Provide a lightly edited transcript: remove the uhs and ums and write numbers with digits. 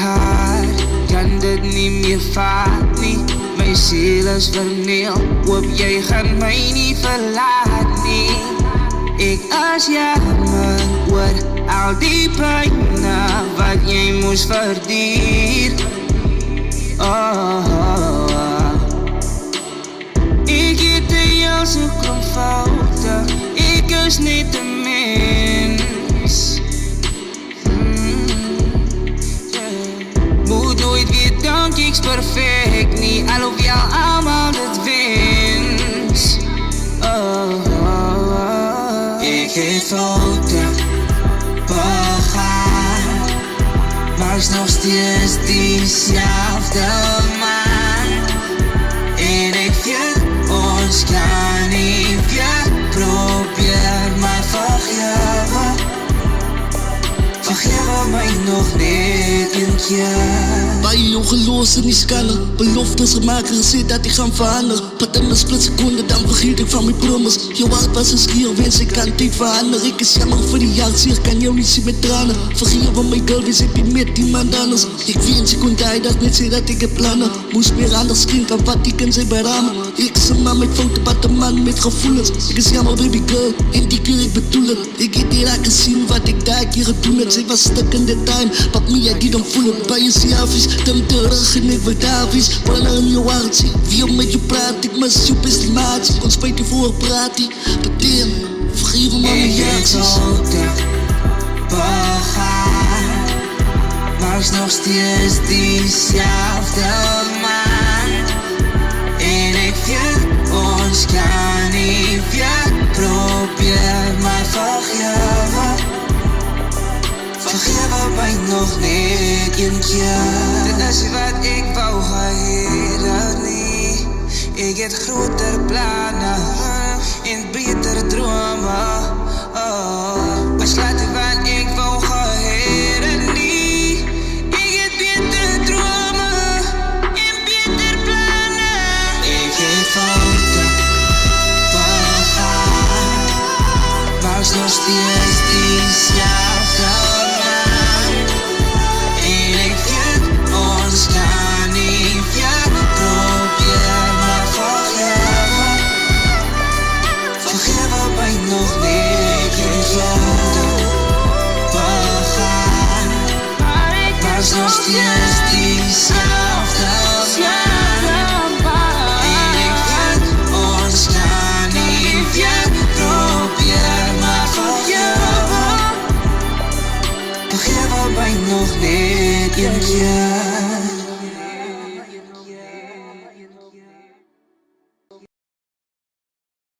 hart kan dit nie meer vat nie. My siel is verniel, hoop jy gaan my nie verlaat nie. Ek is jammer oor al die pynne wat jy moes verduur. Ek het in jou so klomp foute, ek is net 'n mens. Moet nooit weer dink ek's perfect nie, alhoewel almal dit wens. Ek het foute begaan, maar is nog steeds diezelfde man. En ek weet ons kan nie weer probeer, maar vergewe my nog net een keer. Baie ongeloos in die skalle, beloftes gemaak en gesê dat ek gaan verander. Pat in 'n split seconde, dan vergeet ek van my promise. Jou hart was een skier, wens ek kan tyd verander. Ek is jammer vir die hartseer, kan jou nie sien met tranen. Vergewe my girl, wees ek nie met iemand anders. Ek wens ek kon die dag net sê dat ek het plannen. Moes meer anders klinken kan wat ek in sy beramen. Ek is een man met foute, wat een man met gevoelens. Ek is jammer baby girl, en die keer ek bedoel het. Ek het hier gezien wat ek daar keer gedoen het. Sy was stuk in de tuin, but me I didn't voel het. Bij je selfies, dan terug en ek wil daar wees. Wanneer in jou hart zie, wie om met jou praat. Ik mis jou best maat, ik kon spijt je voor praat. But damn, vergewe me mijn reacties. Ik heb fouten begaan, maar is nog steeds diezelfde man. En ik weet ons kan niet weer probeer, maar vergewe my nog net een keer. Dit is wat ek wou gehad nie. Ek het groter planne en beter drome. As laat wat ek wou gehad nie. Ek het beter drome en beter planne. Ek het foute begaan, maar is nog steeds diezelfde. Nog niet in zonde begaan, maar is nog steeds diezelfde man. En ik weet ons kan niet weer probeer, maar vergewe mij nog niet een keer.